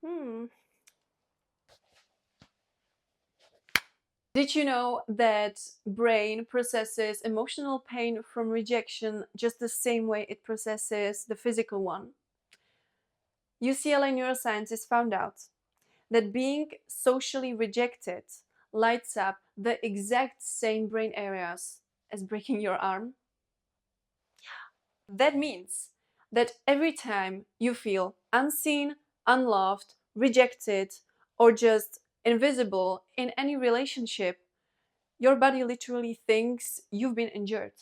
Hmm. Did you know that brain processes emotional pain from rejection just the same way it processes the physical one? UCLA neuroscientists found out that being socially rejected lights up the exact same brain areas as breaking your arm. That means that every time you feel unseen, unloved, rejected, or just invisible in any relationship, your body literally thinks you've been injured.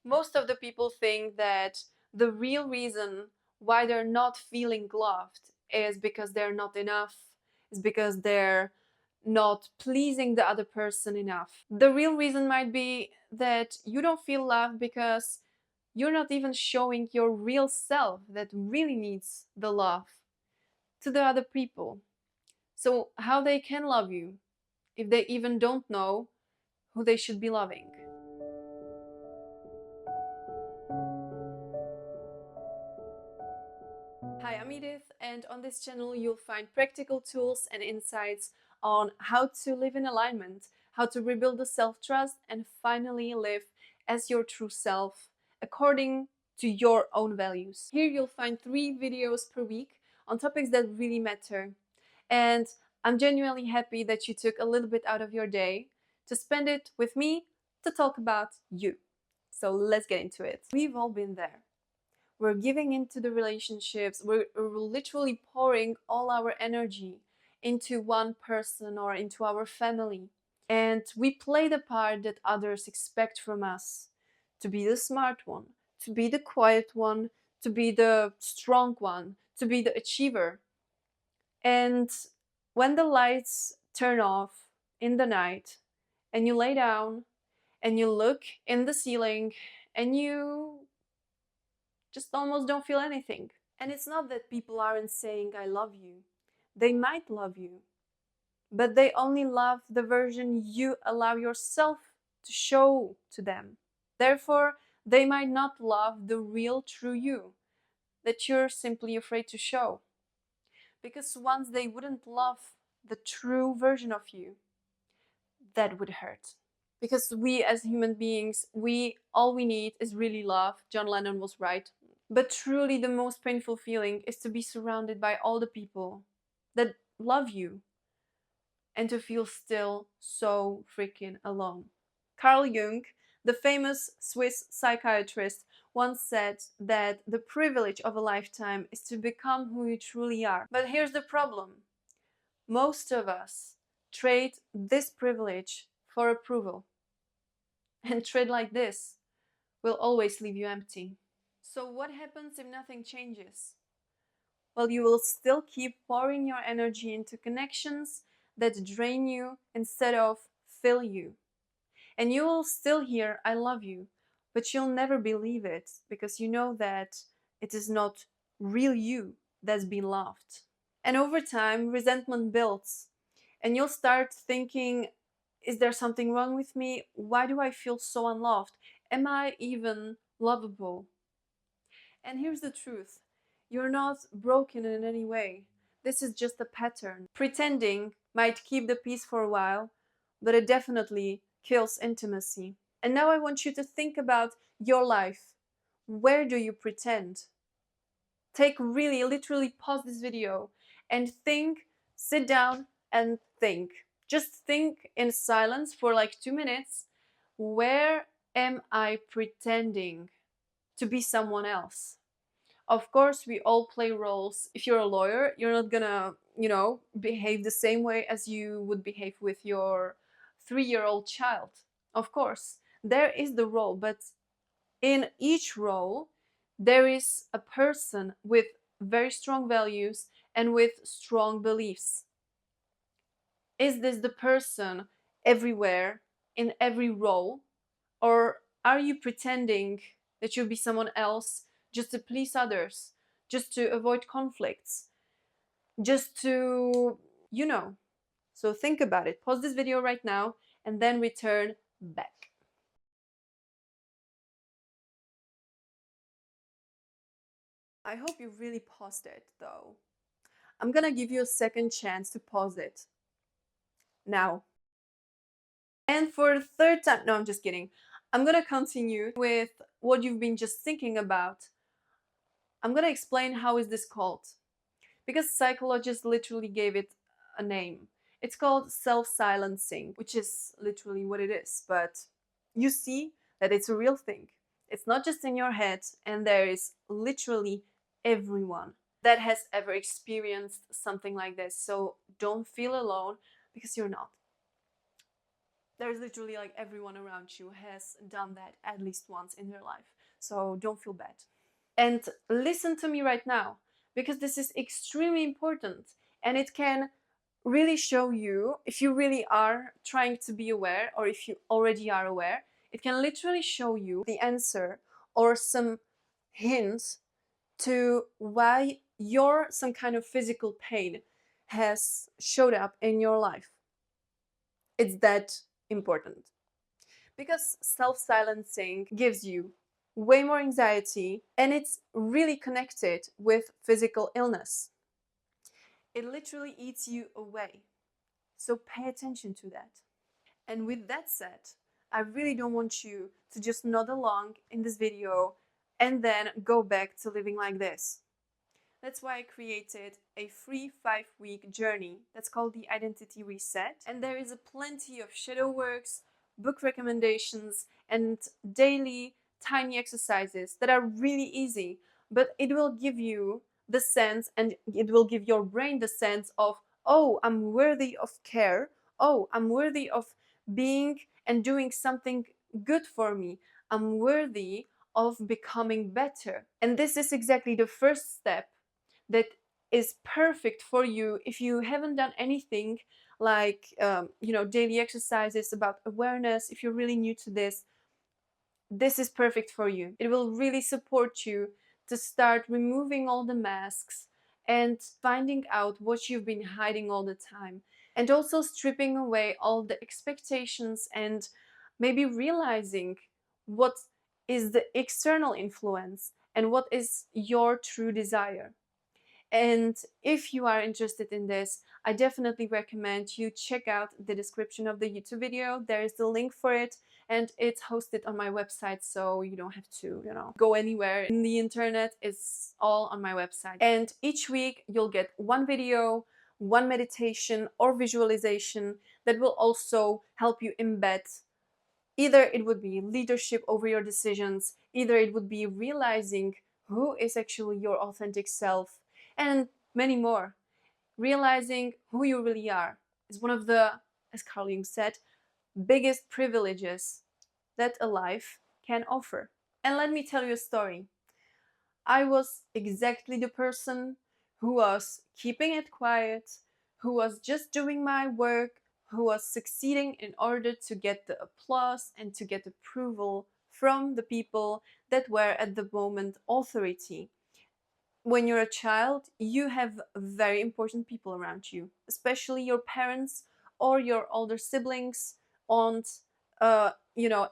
Most of the people think that the real reason why they're not feeling loved is because they're not enough, is because they're not pleasing the other person enough. The real reason might be that you don't feel loved because you're not even showing your real self that really needs the love to the other people. So, how they can love you if they even don't know who they should be loving? Hi, I'm Edith, and on this channel you'll find practical tools and insights on how to live in alignment, how to rebuild the self-trust, and finally live as your true self according to your own values. Here you'll find 3 videos per week on topics that really matter. And I'm genuinely happy that you took a little bit out of your day to spend it with me to talk about you. So let's get into it. We've all been there. We're giving into the relationships, we're literally pouring all our energy into one person or into our family. And we play the part that others expect from us, to be the smart one, to be the quiet one, to be the strong one, to be the achiever. And when the lights turn off in the night and you lay down and you look in the ceiling and you just almost don't feel anything. And it's not that people aren't saying, I love you. They might love you, but they only love the version you allow yourself to show to them. Therefore, they might not love the real, true you that you're simply afraid to show. Because once they wouldn't love the true version of you, that would hurt. Because we as human beings, all we need is really love. John Lennon was right. But truly the most painful feeling is to be surrounded by all the people that love you and to feel still so freaking alone. Carl Jung, the famous Swiss psychiatrist, once said that the privilege of a lifetime is to become who you truly are. But here's the problem. Most of us trade this privilege for approval. And trade like this will always leave you empty. So what happens if nothing changes? Well, you will still keep pouring your energy into connections that drain you instead of fill you. And you will still hear, I love you, but you'll never believe it because you know that it is not real you that's been loved. And over time, resentment builds. And you'll start thinking, is there something wrong with me? Why do I feel so unloved? Am I even lovable? And here's the truth. You're not broken in any way. This is just a pattern. Pretending might keep the peace for a while, but it definitely kills intimacy. And now I want you to think about your life. Where do you pretend? Take really, literally pause this video and think, sit down and think. Just think in silence for like 2 minutes. Where am I pretending to be someone else? Of course, we all play roles. If you're a lawyer, you're not gonna, behave the same way as you would behave with your 3-year-old child. Of course, there is the role, but in each role, there is a person with very strong values and with strong beliefs. Is this the person everywhere in every role? Or are you pretending that you'll be someone else just to please others, just to avoid conflicts, just to, So think about it. Pause this video right now and then return back. I hope you really paused it though. I'm gonna give you a second chance to pause it now. And for the third time, no, I'm just kidding. I'm gonna continue with what you've been just thinking about. I'm gonna explain how is this called, because psychologists literally gave it a name. It's called self-silencing, which is literally what it is. But you see that it's a real thing. It's not just in your head, and there is literally everyone that has ever experienced something like this. So don't feel alone, because you're not. There's literally like everyone around you has done that at least once in their life. So don't feel bad. And listen to me right now, because this is extremely important, and it can really show you if you really are trying to be aware, or if you already are aware. It can literally show you the answer or some hints to why your some kind of physical pain has showed up in your life. It's that important, because self-silencing gives you way more anxiety, and it's really connected with physical illness. It literally eats you away. So pay attention to that. And with that said, I really don't want you to just nod along in this video and then go back to living like this. That's why I created a free 5-week journey that's called the Identity Reset. And there is a plenty of shadow works, book recommendations, and daily tiny exercises that are really easy, but it will give you the sense, and it will give your brain the sense of, oh, I'm worthy of care. Oh, I'm worthy of being and doing something good for me. I'm worthy of becoming better. And this is exactly the first step that is perfect for you if you haven't done anything like daily exercises about awareness. If you're really new to this, this is perfect for you. It will really support you to start removing all the masks and finding out what you've been hiding all the time, and also stripping away all the expectations, and maybe realizing what is the external influence and what is your true desire. And if you are interested in this, I definitely recommend you check out the description of the YouTube video. There is the link for it, and it's hosted on my website, so you don't have to, go anywhere in the internet. It's all on my website. And each week you'll get one video, one meditation or visualization that will also help you embed. Either it would be leadership over your decisions, either it would be realizing who is actually your authentic self, and many more. Realizing who you really are is one of the, as Carl Jung said, biggest privileges that a life can offer. And let me tell you a story. I was exactly the person who was keeping it quiet, who was just doing my work, who was succeeding in order to get the applause and to get approval from the people that were at the moment authority. When you're a child, you have very important people around you, especially your parents or your older siblings, aunts,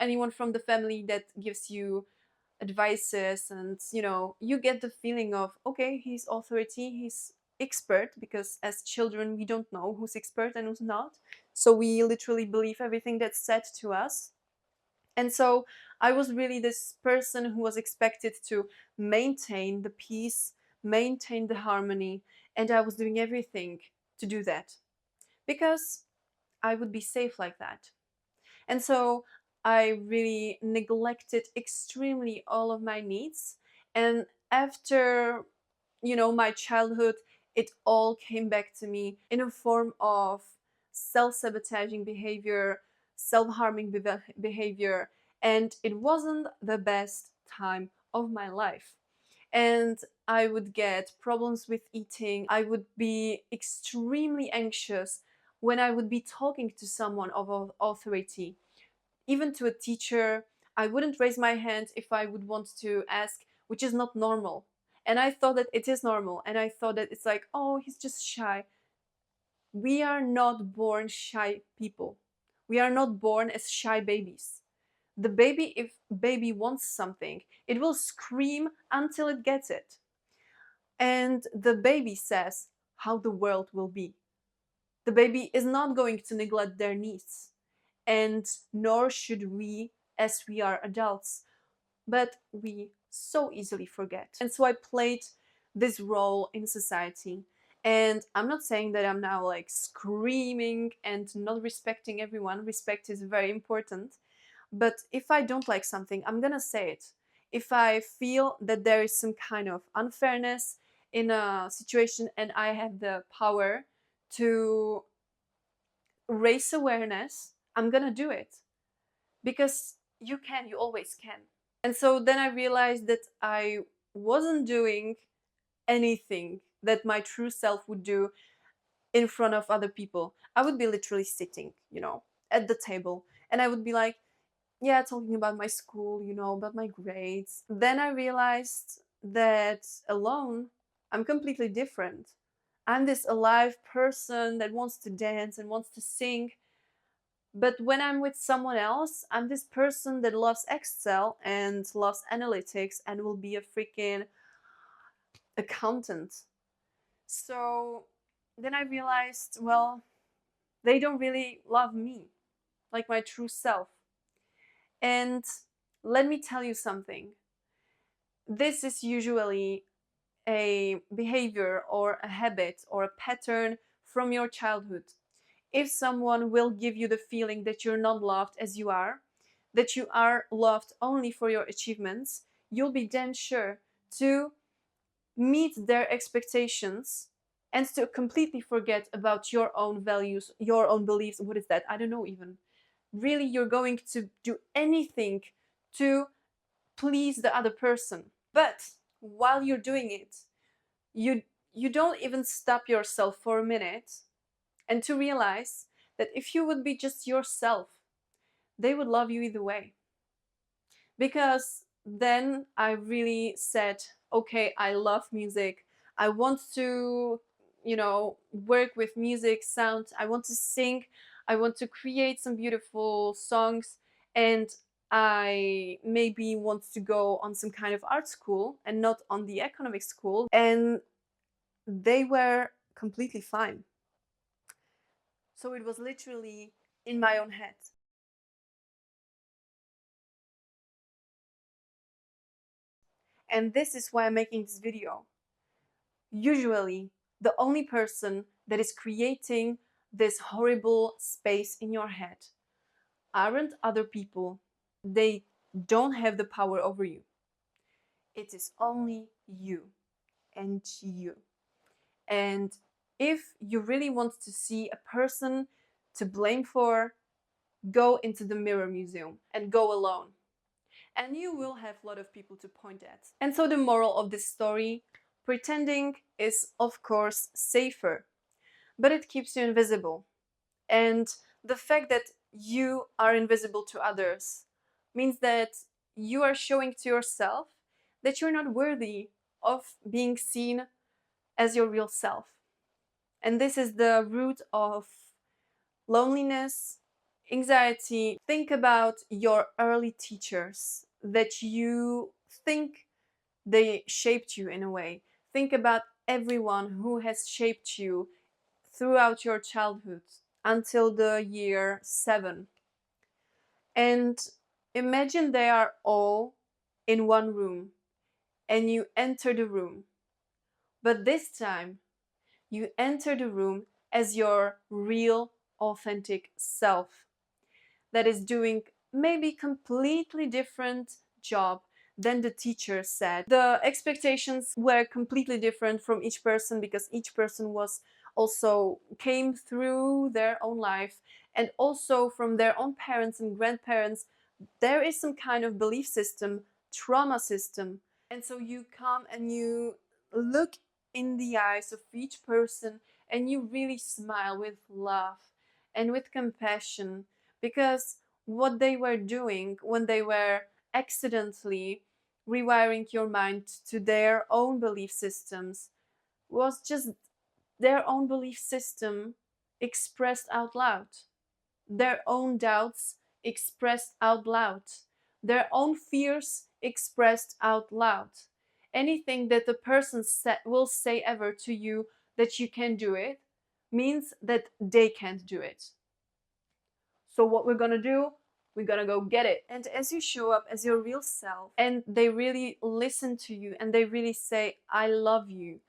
anyone from the family that gives you advices, and you get the feeling of, okay, he's authority, he's expert, because as children we don't know who's expert and who's not, so we literally believe everything that's said to us. And so I was really this person who was expected to maintain the peace, maintain the harmony, and I was doing everything to do that because I would be safe like that. And so I really neglected extremely all of my needs. And after, my childhood, it all came back to me in a form of self-sabotaging behavior, self-harming behavior, and it wasn't the best time of my life. And I would get problems with eating. I would be extremely anxious when I would be talking to someone of authority, even to a teacher. I wouldn't raise my hand if I would want to ask, which is not normal. And I thought that it is normal. And I thought that it's like, oh, he's just shy. We are not born shy people. We are not born as shy babies. The baby, if baby wants something, it will scream until it gets it. And the baby says, how the world will be. The baby is not going to neglect their needs, and nor should we as we are adults, but we so easily forget. And so I played this role in society. And I'm not saying that I'm now like screaming and not respecting everyone. Respect is very important. But if I don't like something, I'm gonna say it. If I feel that there is some kind of unfairness in a situation and I have the power to raise awareness, I'm gonna do it. Because you can, you always can. And so then I realized that I wasn't doing anything that my true self would do in front of other people. I would be literally sitting, at the table, and I would be like, yeah, talking about my school, about my grades. Then I realized that alone, I'm completely different. I'm this alive person that wants to dance and wants to sing. But when I'm with someone else, I'm this person that loves Excel and loves analytics and will be a freaking accountant. So then I realized, well, they don't really love me, like my true self. And let me tell you something. This is usually a behavior or a habit or a pattern from your childhood. If someone will give you the feeling that you're not loved as you are, that you are loved only for your achievements, you'll be damn sure to meet their expectations and to completely forget about your own values, your own beliefs. What is that? I don't know even. Really, you're going to do anything to please the other person. But while you're doing it, you don't even stop yourself for a minute and to realize that if you would be just yourself, they would love you either way. Because then I really said, okay, I love music. I want to, work with music, sound. I want to sing. I want to create some beautiful songs. And I maybe want to go on some kind of art school and not on the economic school. And they were completely fine. So it was literally in my own head. And this is why I'm making this video. Usually, the only person that is creating this horrible space in your head aren't other people. They don't have the power over you. It is only you and you. And if you really want to see a person to blame for, go into the Mirror Museum and go alone. And you will have a lot of people to point at. And so the moral of this story, pretending is of course safer, but it keeps you invisible. And the fact that you are invisible to others means that you are showing to yourself that you're not worthy of being seen as your real self. And this is the root of loneliness, anxiety. Think about your early teachers that you think they shaped you in a way. Think about everyone who has shaped you throughout your childhood until the year 7. And imagine they are all in one room and you enter the room. But this time, you enter the room as your real, authentic self that is doing maybe completely different job than the teacher said. The expectations were completely different from each person because each person was also came through their own life and also from their own parents and grandparents. There is some kind of belief system, trauma system. And so you come and you look in the eyes of each person and you really smile with love and with compassion, because what they were doing when they were accidentally rewiring your mind to their own belief systems was just their own belief system expressed out loud, their own doubts expressed out loud, their own fears expressed out loud. Anything that the person will say ever to you that you can do it means that they can't do it. So what we're gonna do, we're gonna go get it. And as you show up as your real self and they really listen to you and they really say, I love you.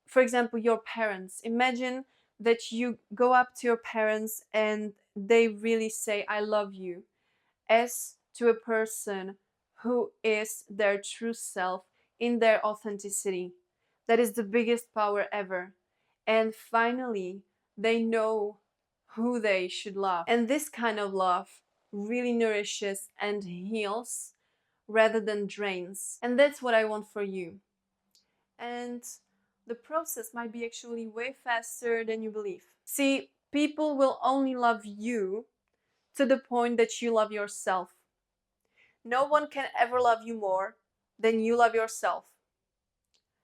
For example, your parents. Imagine that you go up to your parents and they really say, I love you, as to a person who is their true self in their authenticity. That is the biggest power ever. And finally, they know who they should love. And this kind of love really nourishes and heals rather than drains. And that's what I want for you. And the process might be actually way faster than you believe. See, people will only love you to the point that you love yourself. No one can ever love you more than you love yourself.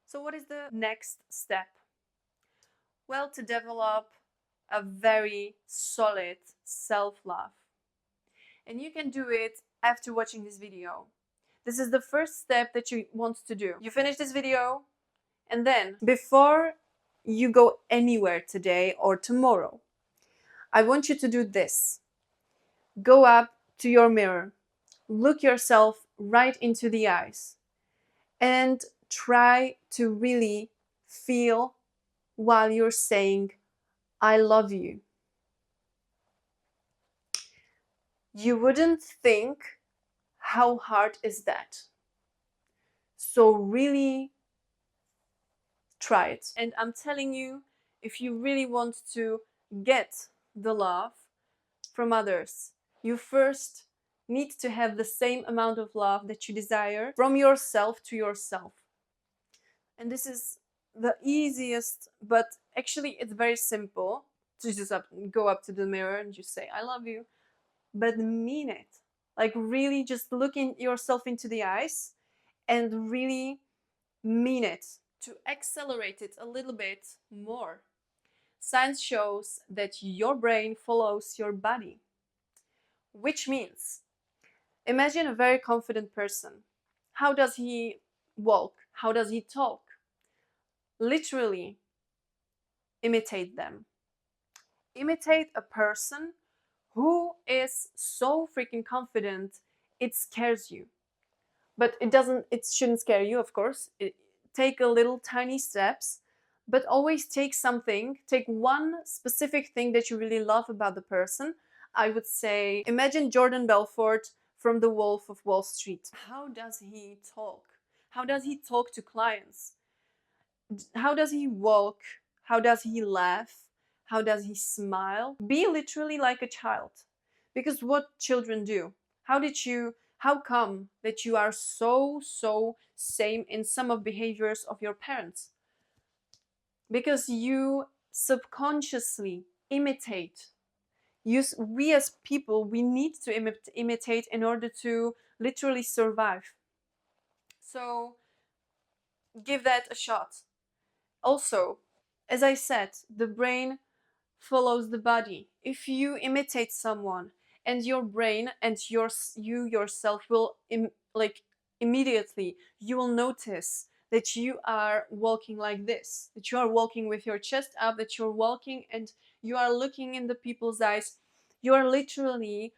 So, what is the next step? Well, to develop a very solid self-love. And you can do it after watching this video. This is the first step that you want to do. You finish this video, and then before you go anywhere today or tomorrow, I want you to do this. Go up to your mirror, look yourself right into the eyes, and try to really feel while you're saying, I love you. You wouldn't think how hard is that. So really try it. And I'm telling you, if you really want to get the love from others, you first need to have the same amount of love that you desire from yourself to yourself. And this is the easiest, but actually it's very simple to just go up to the mirror and just say, I love you, but mean it. Like really just looking yourself into the eyes and really mean it. To accelerate it a little bit more, science shows that your brain follows your body, which means imagine a very confident person. How does he walk? How does he talk? Literally imitate them. Imitate a person who is so freaking confident it scares you. But it shouldn't scare you, of course. Take a little tiny steps, but always take one specific thing that you really love about the person. I would say, imagine Jordan Belfort from The Wolf of Wall Street. How does he talk? How does he talk to clients? How does he walk? How does he laugh? How does he smile? Be literally like a child. Because what children do? How come that you are so same in some of behaviors of your parents? Because you subconsciously imitate. We as people, we need to imitate in order to literally survive. So give that a shot. Also, as I said, the brain follows the body. If you imitate someone, and your brain and you yourself will immediately you will notice that you are walking like this, that you are walking with your chest up, that you're walking and you are looking in the people's eyes. You are literally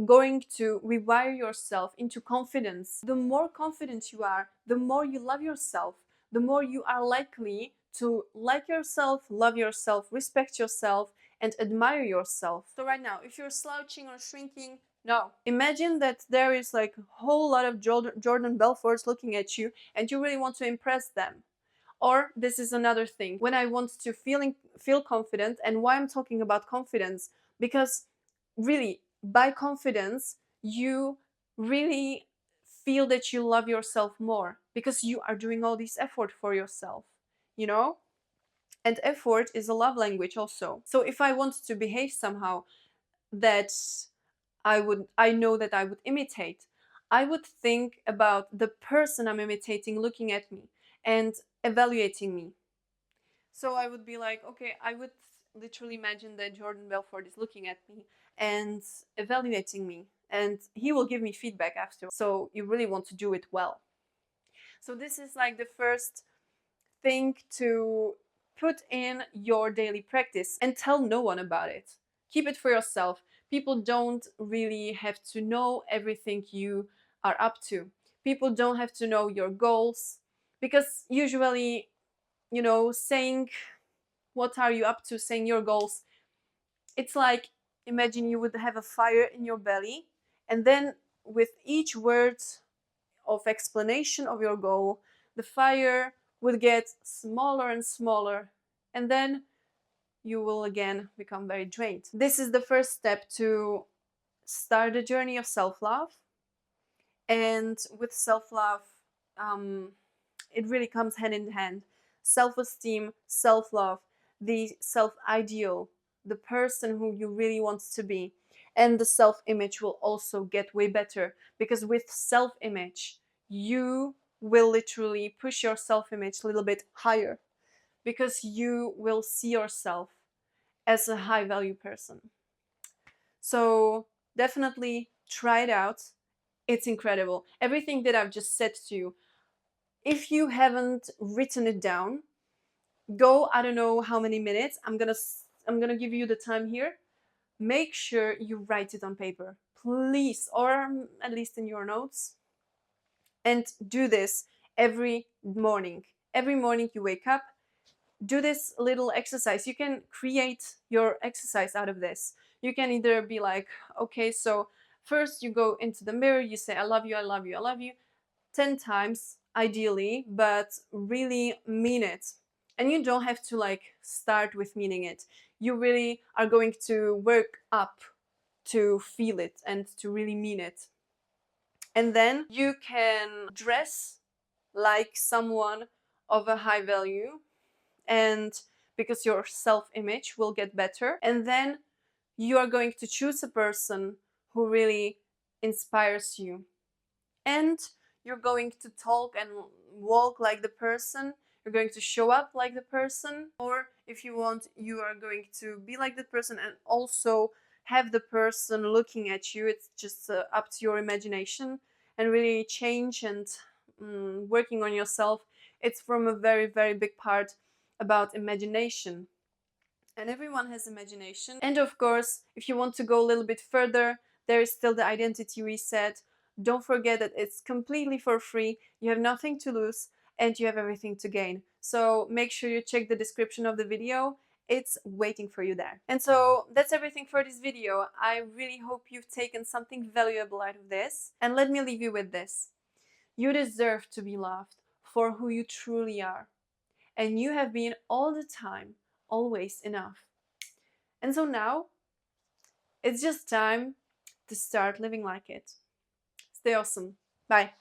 going to rewire yourself into confidence. The more confident you are, the more you love yourself, the more you are likely to like yourself, love yourself, respect yourself, and admire yourself. So right now, if you're slouching or shrinking, no. Imagine that there is like a whole lot of Jordan Belforts looking at you and you really want to impress them. Or this is another thing, when I want to feel confident, and why I'm talking about confidence, because really, by confidence, you really feel that you love yourself more because you are doing all this effort for yourself, you know? And effort is a love language also. So if I want to behave somehow that I know that I would imitate, I would think about the person I'm imitating looking at me and evaluating me. So I would be like, okay, I would literally imagine that Jordan Belfort is looking at me and evaluating me, and he will give me feedback after. So you really want to do it well. So this is like the first thing to put in your daily practice and tell no one about it. Keep it for yourself. People don't really have to know everything you are up to. People don't have to know your goals, because usually, saying what are you up to, saying your goals, it's like, imagine you would have a fire in your belly, and then with each word of explanation of your goal, the fire would get smaller and smaller, and then you will again become very drained. This is the first step to start a journey of self-love. And with self-love, it really comes hand in hand. Self-esteem, self-love, the self-ideal, the person who you really want to be, and the self-image will also get way better, because with self-image, you will literally push your self-image a little bit higher, because you will see yourself as a high value person. So definitely try it out. It's incredible. Everything that I've just said to you, if you haven't written it down, go, I don't know how many minutes. I'm gonna give you the time here. Make sure you write it on paper, please, or at least in your notes. And do this every morning. Every morning you wake up, do this little exercise. You can create your exercise out of this. You can either be like, okay, so first you go into the mirror, you say, I love you, I love you, I love you, 10 times ideally, but really mean it. And you don't have to like start with meaning it. You really are going to work up to feel it and to really mean it. And then you can dress like someone of a high value, and because your self-image will get better. And then you are going to choose a person who really inspires you, and you're going to talk and walk like the person, you're going to show up like the person, or if you want, you are going to be like the person and also have the person looking at you. It's just up to your imagination, and really change and working on yourself. It's from a very, very big part about imagination. And everyone has imagination. And of course, if you want to go a little bit further, there is still the identity reset. Don't forget that it's completely for free. You have nothing to lose and you have everything to gain. So make sure you check the description of the video. It's waiting for you there. And so that's everything for this video. I really hope you've taken something valuable out of this. And let me leave you with this. You deserve to be loved for who you truly are. And you have been all the time, always enough. And so now, it's just time to start living like it. Stay awesome. Bye.